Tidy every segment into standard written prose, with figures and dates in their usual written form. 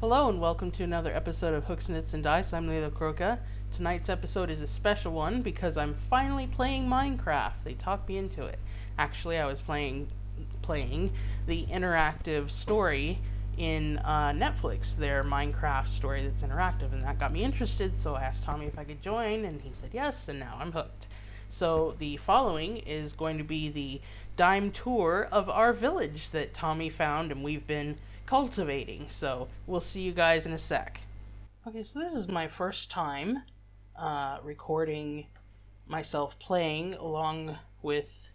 Hello and welcome to another episode of Hooks, Knits, and Dice. I'm Leila Croca. Tonight's episode is a special one because I'm finally playing Minecraft. They talked me into it. Actually, I was playing the interactive story in Netflix, their Minecraft story that's interactive, and that got me interested, so I asked Tommy if I could join, and he said yes, and now I'm hooked. So the following is going to be the dime tour of our village that Tommy found and we've been cultivating. So we'll see you guys in a sec. Okay, so this is my first time recording myself playing along with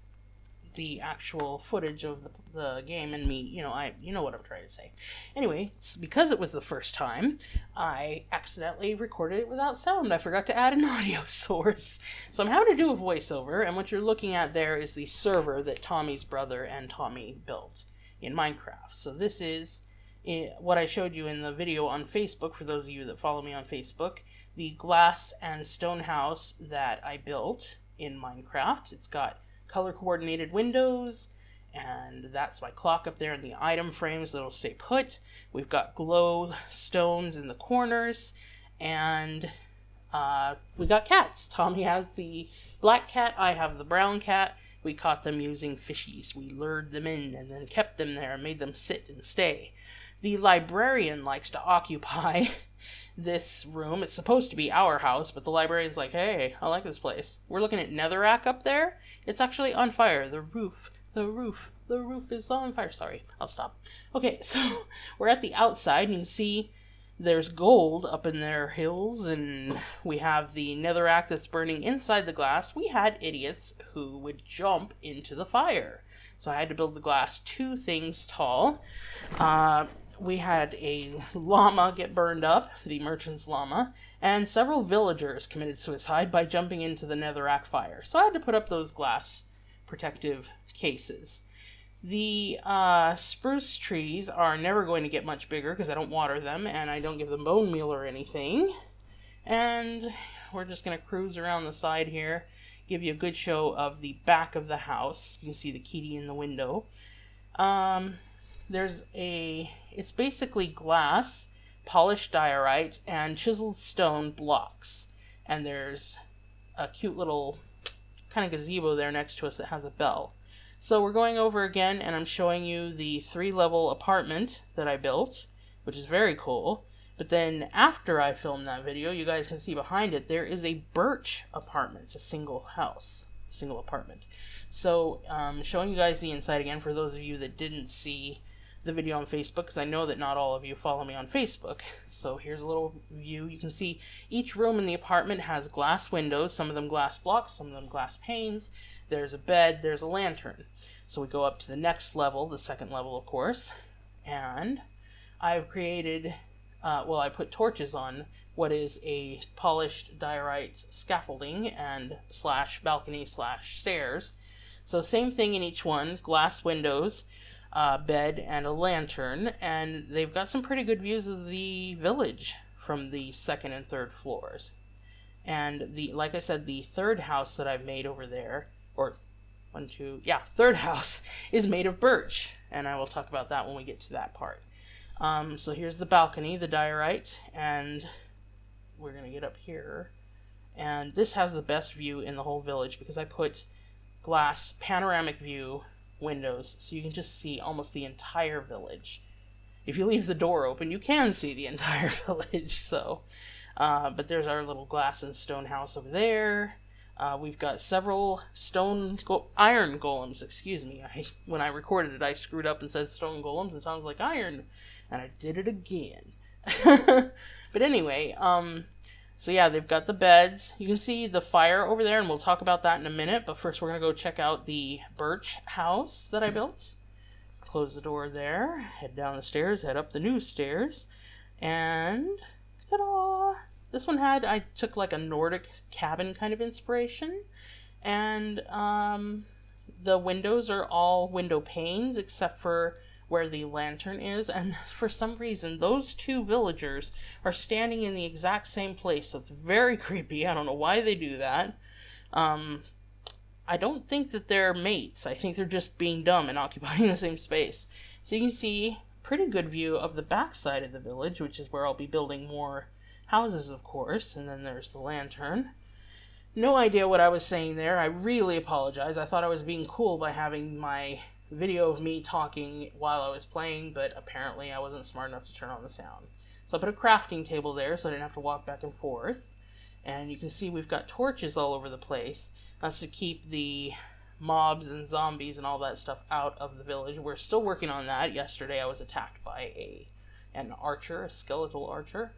the actual footage of the game and me. You know what I'm trying to say. Anyway, because it was the first time, I accidentally recorded it without sound. I forgot to add an audio source. So I'm having to do a voiceover, and what you're looking at there is the server that Tommy's brother and Tommy built in Minecraft. So this is what I showed you in the video on Facebook, for those of you that follow me on Facebook, the glass and stone house that I built in Minecraft. It's got color coordinated windows, and that's my clock up there in the item frames that'll stay put. We've got glow stones in the corners, and we got cats. Tommy has the black cat, I have the brown cat. We caught them using fishies. We lured them in and then kept them there and made them sit and stay. The librarian likes to occupy this room. It's supposed to be our house, but the librarian's like, hey, I like this place. We're looking at Netherrack up there. It's actually on fire. The roof is on fire. Sorry, I'll stop. Okay, so we're at the outside, and you can see there's gold up in their hills, and we have the Netherrack that's burning inside the glass. We had idiots who would jump into the fire, so I had to build the glass 2 things tall. We had a llama get burned up, the merchant's llama, and several villagers committed suicide by jumping into the Netherrack fire. So I had to put up those glass protective cases. The spruce trees are never going to get much bigger because I don't water them and I don't give them bone meal or anything. And we're just going to cruise around the side here, give you a good show of the back of the house. You can see the kitty in the window. It's basically glass, polished diorite, and chiseled stone blocks. And there's a cute little kind of gazebo there next to us that has a bell. So we're going over again, and I'm showing you the 3-level apartment that I built, which is very cool. But then after I filmed that video, you guys can see behind it, there is a birch apartment. It's a single house, single apartment. So showing you guys the inside again for those of you that didn't see the video on Facebook, because I know that not all of you follow me on Facebook. So here's a little view. You can see each room in the apartment has glass windows, some of them glass blocks, some of them glass panes. There's a bed, there's a lantern. So we go up to the next level, the second level of course, and I've created, I put torches on what is a polished diorite scaffolding and / balcony / stairs. So same thing in each one, glass windows, bed, and a lantern, and they've got some pretty good views of the village from the 2nd and 3rd floors. And like I said, the 3rd house that I've made over there, third house is made of birch, and I will talk about that when we get to that part. So here's the balcony, the diorite, and we're going to get up here. And this has the best view in the whole village because I put glass panoramic view windows so you can just see almost the entire village. If you leave the door open, you can see the entire village. So, but there's our little glass and stone house over there. We've got several iron golems, excuse me. When I recorded it, I screwed up and said stone golems, and Tom's like, iron, and I did it again. But anyway, so yeah, they've got the beds. You can see the fire over there, and we'll talk about that in a minute, but first we're going to go check out the birch house that I built. Close the door there, head down the stairs, head up the new stairs, and ta-da! This one I took like a Nordic cabin kind of inspiration, and the windows are all window panes except for where the lantern is, and for some reason those 2 villagers are standing in the exact same place, so it's very creepy. I don't know why they do that. I don't think that they're mates. I think they're just being dumb and occupying the same space. So you can see pretty good view of the backside of the village, which is where I'll be building more houses, of course. And then there's the lantern. No idea what I was saying there. I really apologize. I thought I was being cool by having my video of me talking while I was playing, but apparently I wasn't smart enough to turn on the sound. So I put a crafting table there so I didn't have to walk back and forth. And you can see we've got torches all over the place. That's to keep the mobs and zombies and all that stuff out of the village. We're still working on that. Yesterday I was attacked by an archer, a skeletal archer.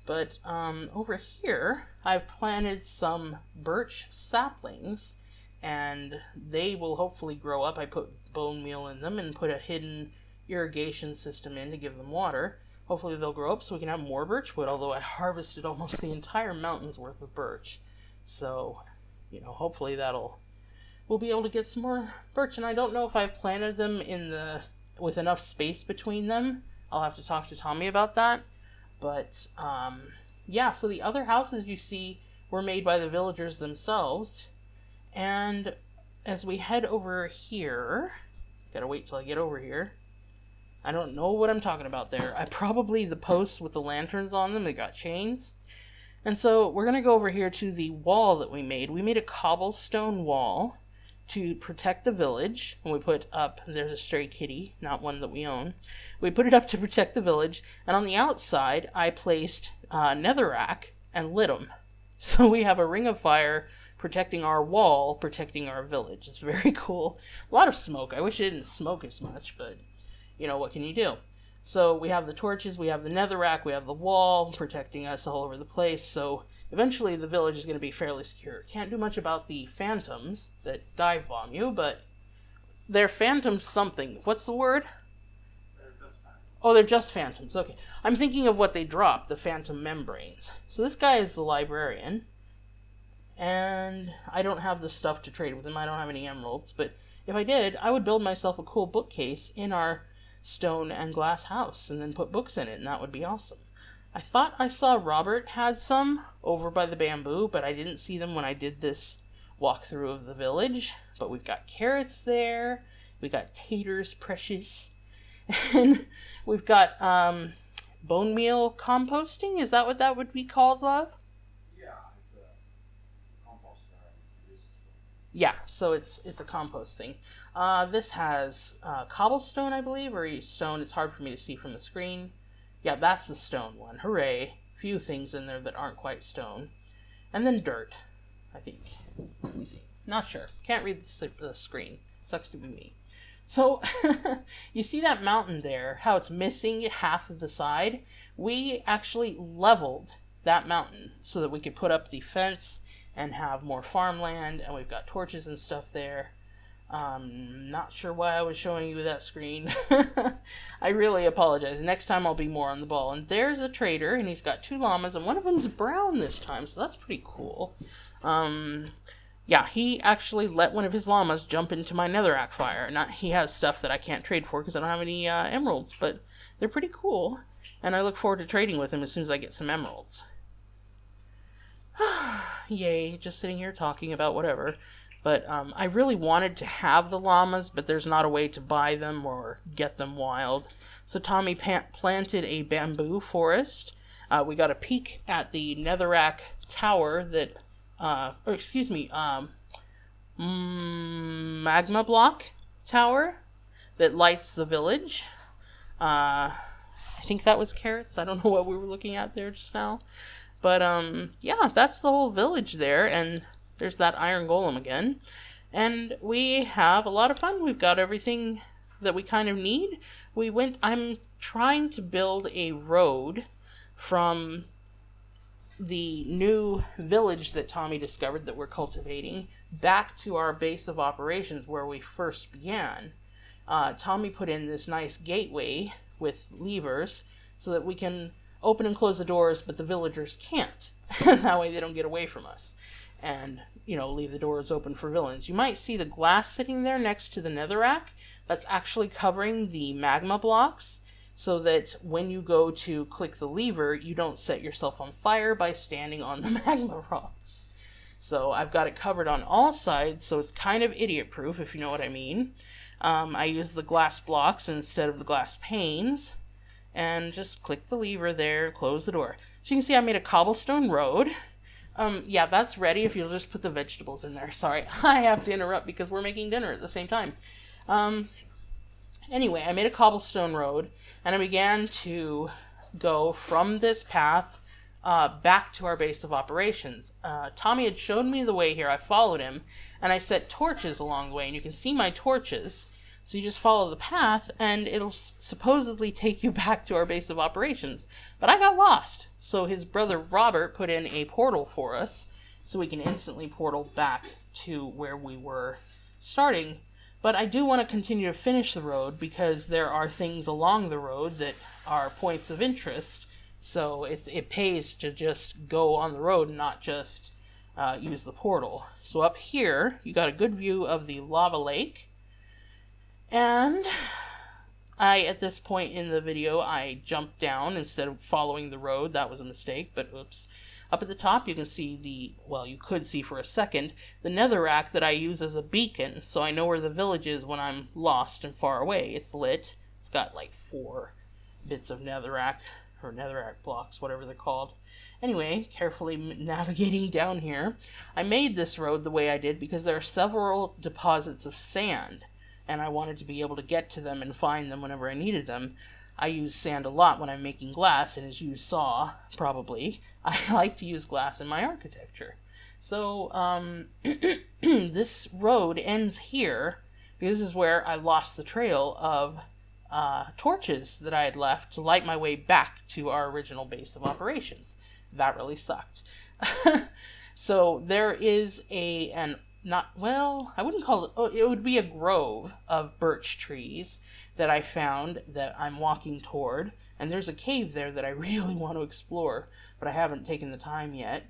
But over here, I've planted some birch saplings, and they will hopefully grow up. I put bone meal in them and put a hidden irrigation system in to give them water. Hopefully they'll grow up so we can have more birch wood, although I harvested almost the entire mountain's worth of birch. So, hopefully we'll be able to get some more birch. And I don't know if I've planted them with enough space between them. I'll have to talk to Tommy about that. But, yeah, so the other houses you see were made by the villagers themselves. And as we head over here, gotta wait till I get over here. I don't know what I'm talking about there. The posts with the lanterns on them, they got chains. And so we're gonna go over here to the wall that we made. We made a cobblestone wall to protect the village, and we put up, there's a stray kitty, not one that we own. We put it up to protect the village, and on the outside, I placed netherrack and lit them. So we have a ring of fire protecting our wall, protecting our village. It's very cool. A lot of smoke. I wish it didn't smoke as much, but, what can you do? So we have the torches, we have the netherrack, we have the wall protecting us all over the place, so eventually the village is going to be fairly secure. Can't do much about the phantoms that dive bomb you, but they're phantom something. What's the word? Oh, they're just phantoms. Okay. I'm thinking of what they drop, the phantom membranes. So this guy is the librarian, and I don't have the stuff to trade with him. I don't have any emeralds, but if I did, I would build myself a cool bookcase in our stone and glass house and then put books in it, and that would be awesome. I thought I saw Robert had some over by the bamboo, but I didn't see them when I did this walkthrough of the village. But we've got carrots there, we got taters, precious, and we've got bone meal composting. Is that what that would be called, love? Yeah, it's a compost. Yeah, so it's a compost thing. This has cobblestone, I believe, or stone. It's hard for me to see from the screen. Yeah, that's the stone one. Hooray. Few things in there that aren't quite stone. And then dirt, I think. Let me see. Not sure. Can't read the screen. Sucks to be me. So, you see that mountain there, how it's missing half of the side? We actually leveled that mountain so that we could put up the fence and have more farmland, and we've got torches and stuff there. Not sure why I was showing you that screen. I really apologize. Next time I'll be more on the ball. And there's a trader, and he's got 2 llamas, and one of them's brown this time, so that's pretty cool. Yeah, he actually let one of his llamas jump into my netherrack fire. He has stuff that I can't trade for because I don't have any emeralds, but they're pretty cool, and I look forward to trading with him as soon as I get some emeralds. Yay, just sitting here talking about whatever. But I really wanted to have the llamas, but there's not a way to buy them or get them wild. So Tommy planted a bamboo forest. We got a peek at the netherrack tower that, magma block tower that lights the village. I think that was carrots. I don't know what we were looking at there just now. But, yeah, that's the whole village there, and there's that iron golem again. And we have a lot of fun. We've got everything that we kind of need. I'm trying to build a road from the new village that Tommy discovered that we're cultivating back to our base of operations where we first began. Tommy put in this nice gateway with levers so that we can open and close the doors, but the villagers can't. That way they don't get away from us. And, leave the doors open for villains. You might see the glass sitting there next to the netherrack. That's actually covering the magma blocks, so that when you go to click the lever, you don't set yourself on fire by standing on the magma rocks. So I've got it covered on all sides, so it's kind of idiot-proof, if you know what I mean. I use the glass blocks instead of the glass panes, and just click the lever there, close the door. So you can see I made a cobblestone road. Yeah, that's ready if you'll just put the vegetables in there. Sorry, I have to interrupt because we're making dinner at the same time. Anyway, I made a cobblestone road, and I began to go from this path back to our base of operations. Tommy had shown me the way here. I followed him, and I set torches along the way, and you can see my torches. So you just follow the path, and it'll supposedly take you back to our base of operations. But I got lost, so his brother Robert put in a portal for us, so we can instantly portal back to where we were starting. But I do want to continue to finish the road, because there are things along the road that are points of interest, so it pays to just go on the road and not just use the portal. So up here, you got a good view of the lava lake. And at this point in the video, I jumped down instead of following the road. That was a mistake, but oops. Up at the top, you can see you could see for a second, the netherrack that I use as a beacon, so I know where the village is when I'm lost and far away. It's lit. It's got like 4 bits of netherrack, or netherrack blocks, whatever they're called. Anyway, carefully navigating down here, I made this road the way I did because there are several deposits of sand, and I wanted to be able to get to them and find them whenever I needed them. I use sand a lot when I'm making glass, and as you saw, probably, I like to use glass in my architecture. So, this road ends here, because this is where I lost the trail of torches that I had left to light my way back to our original base of operations. That really sucked. So, there is I wouldn't call it, it would be a grove of birch trees that I found that I'm walking toward, and there's a cave there that I really want to explore, but I haven't taken the time yet.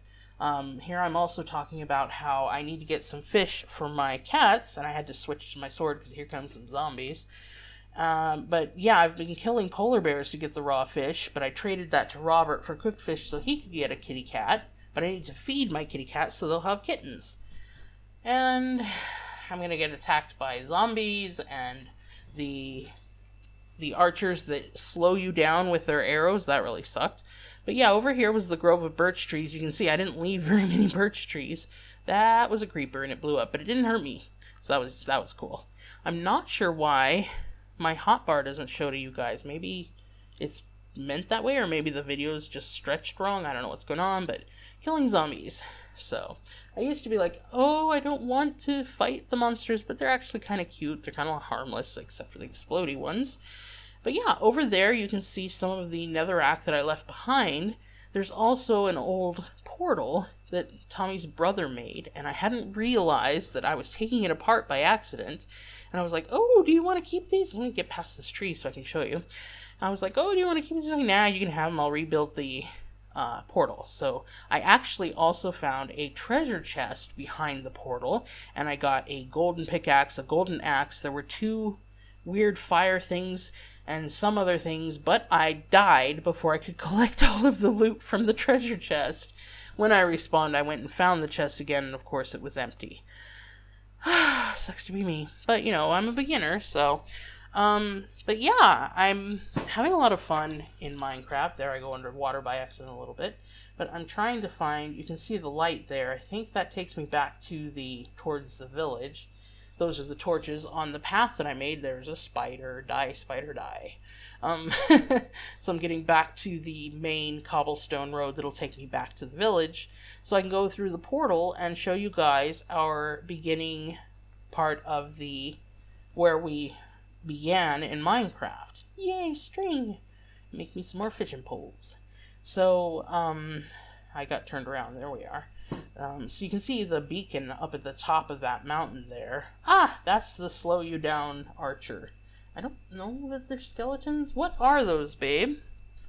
Here I'm also talking about how I need to get some fish for my cats, and I had to switch to my sword because here comes some zombies. But yeah, I've been killing polar bears to get the raw fish, but I traded that to Robert for cooked fish so he could get a kitty cat, but I need to feed my kitty cats so they'll have kittens. And I'm gonna get attacked by zombies and the archers that slow you down with their arrows. That really sucked. But yeah, over here was the grove of birch trees. You can see I didn't leave very many birch trees. That was a creeper and it blew up, but it didn't hurt me. So that was cool. I'm not sure why my hotbar doesn't show to you guys. Maybe it's meant that way, or maybe the video is just stretched wrong. I don't know what's going on, but killing zombies. So I used to be like, oh, I don't want to fight the monsters, but they're actually kind of cute. They're kind of harmless, except for the explodey ones. But yeah, over there you can see some of the netherrack that I left behind. There's also an old portal that Tommy's brother made, and I hadn't realized that I was taking it apart by accident. And I was like, oh, do you want to keep these? Let me get past this tree so I can show you. I was like, oh, do you want to keep these? Like, nah, you can have them. I'll rebuild the portal. So I actually also found a treasure chest behind the portal, and I got a golden pickaxe, a golden axe. There were 2 weird fire things and some other things, but I died before I could collect all of the loot from the treasure chest. When I respawned, I went and found the chest again, and of course it was empty. Sucks to be me. But, I'm a beginner, so... but yeah, I'm having a lot of fun in Minecraft. There I go underwater by accident a little bit. But I'm trying to find... You can see the light there. I think that takes me back towards the village. Those are the torches. On the path that I made, there's a spider. Die, spider, die. So I'm getting back to the main cobblestone road that'll take me back to the village, so I can go through the portal and show you guys our beginning part of where we began in Minecraft. Yay, string! Make me some more fishing poles. So, I got turned around. There we are. So you can see the beacon up at the top of that mountain there. That's the slow you down archer. I don't know that they're skeletons. What are those, babe?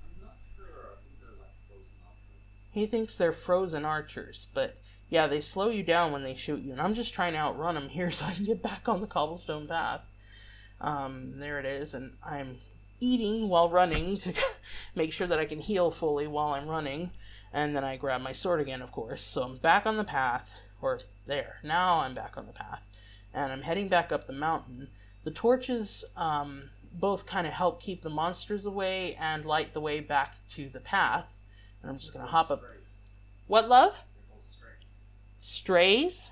I'm not sure. I think they're like frozen archers. He thinks they're frozen archers, but yeah, they slow you down when they shoot you, and I'm just trying to outrun them here so I can get back on the cobblestone path. There it is, and I'm eating while running to make sure that I can heal fully while I'm running, and then I grab my sword again, of course. So I'm back on the path, or there, now I'm back on the path, and I'm heading back up the mountain The torches both kind of help keep the monsters away and light the way back to the path. And I'm just going to hop up. What, love? Strays?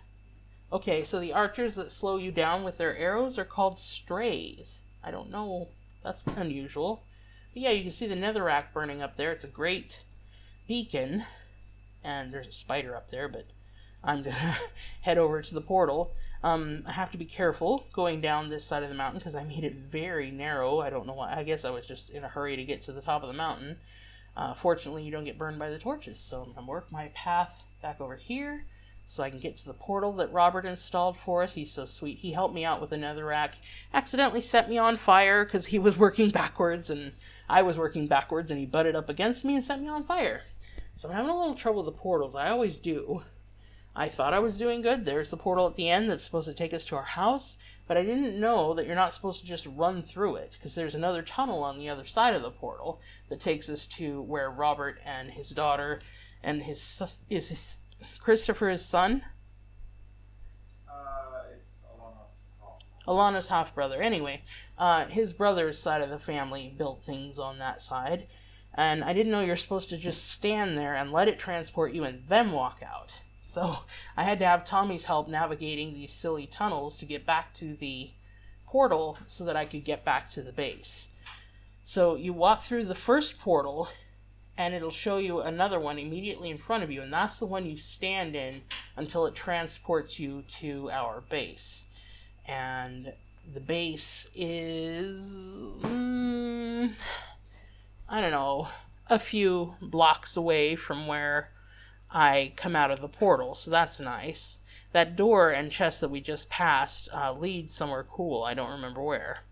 Okay, so the archers that slow you down with their arrows are called strays. I don't know. That's unusual. But yeah, you can see the netherrack burning up there. It's a great beacon. And there's a spider up there, but I'm going to head over to the portal. I have to be careful going down this side of the mountain because I made it very narrow. I don't know why. I guess I was just in a hurry to get to the top of the mountain. Fortunately, you don't get burned by the torches. So I'm going to work my path back over here so I can get to the portal that Robert installed for us. He's so sweet. He helped me out with the netherrack. Accidentally set me on fire because he was working backwards and I was working backwards and he butted up against me and set me on fire. So I'm having a little trouble with the portals. I always do. I thought I was doing good. There's the portal at the end that's supposed to take us to our house, but I didn't know that you're not supposed to just run through it, because there's another tunnel on the other side of the portal that takes us to where Robert and his daughter and is Christopher his son? It's Alana's half-brother. Anyway, his brother's side of the family built things on that side, and I didn't know you're supposed to just stand there and let it transport you and then walk out. So I had to have Tommy's help navigating these silly tunnels to get back to the portal so that I could get back to the base. So you walk through the first portal and it'll show you another one immediately in front of you, and that's the one you stand in until it transports you to our base. And the base is, I don't know, a few blocks away from where I come out of the portal, so that's nice. That door and chest that we just passed lead somewhere cool. I don't remember where.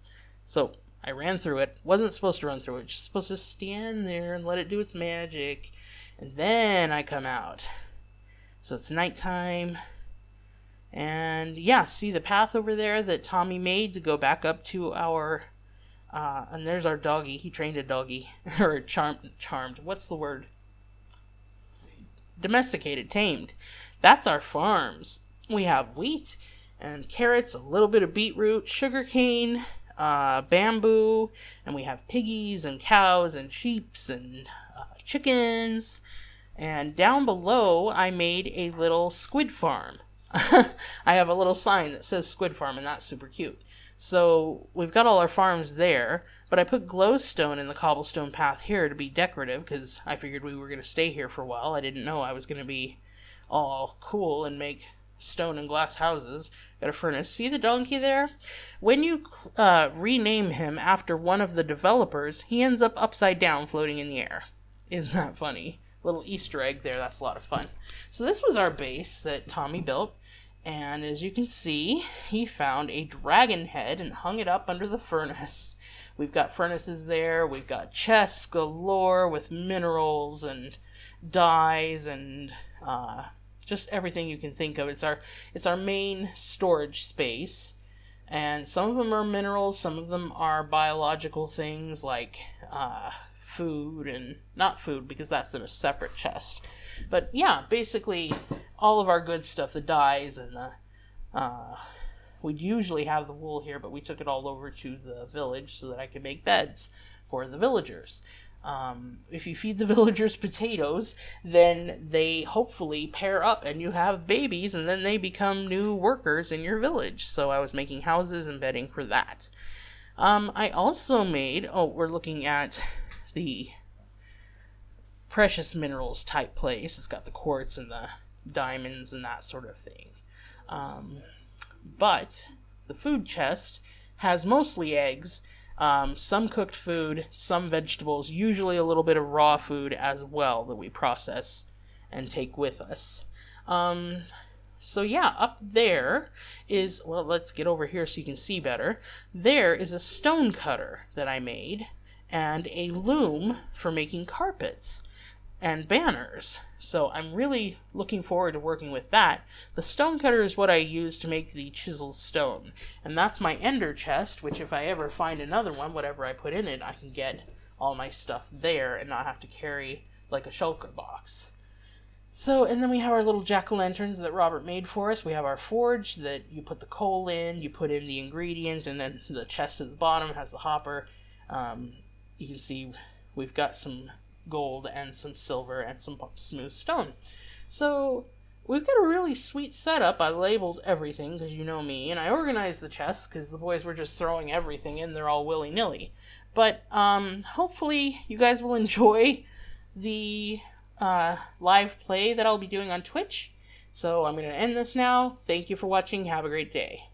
So I ran through it. Wasn't supposed to run through it. Just supposed to stand there and let it do its magic. And then I come out. So it's nighttime. And yeah, see the path over there that Tommy made to go back up to our... and there's our doggy. He trained a doggy. Or charmed. What's the word? Domesticated, tamed. That's our farms. We have wheat and carrots, a little bit of beetroot, sugarcane, bamboo, and we have piggies and cows and sheeps and chickens. And down below, I made a little squid farm. I have a little sign that says squid farm, and that's super cute. So we've got all our farms there, but I put glowstone in the cobblestone path here to be decorative because I figured we were going to stay here for a while. I didn't know I was going to be all cool and make stone and glass houses. Got a furnace. See the donkey there? When you rename him after one of the developers, he ends up upside down floating in the air. Isn't that funny? Little Easter egg there. That's a lot of fun. So this was our base that Tommy built. And as you can see, he found a dragon head and hung it up under the furnace. We've got furnaces there. We've got chests galore with minerals and dyes and just everything you can think of. It's our main storage space. And some of them are minerals. Some of them are biological things like food and not food because that's in a separate chest. But yeah, basically all of our good stuff, the dyes and the we'd usually have the wool here, but we took it all over to the village so that I could make beds for the villagers. If you feed the villagers potatoes, then they hopefully pair up and you have babies and then they become new workers in your village. So I was making houses and bedding for that. I also made, we're looking at the precious minerals type place. It's got the quartz and the diamonds and that sort of thing. But the food chest has mostly eggs, some cooked food, some vegetables, usually a little bit of raw food as well that we process and take with us. So yeah, up there is, well, let's get over here so you can see better. There is a stone cutter that I made and a loom for making carpets and banners. So I'm really looking forward to working with that. The stone cutter is what I use to make the chiseled stone. And that's my ender chest, which if I ever find another one, whatever I put in it, I can get all my stuff there and not have to carry like a shulker box. So, and then we have our little jack-o'-lanterns that Robert made for us. We have our forge that you put the coal in, you put in the ingredient, and then the chest at the bottom has the hopper. You can see we've got some gold and some silver and some smooth stone. So, we've got a really sweet setup. I labeled everything, because you know me, and I organized the chests, because the boys were just throwing everything in there all willy-nilly. But, hopefully you guys will enjoy the live play that I'll be doing on Twitch. So I'm going to end this now. Thank you for watching. Have a great day.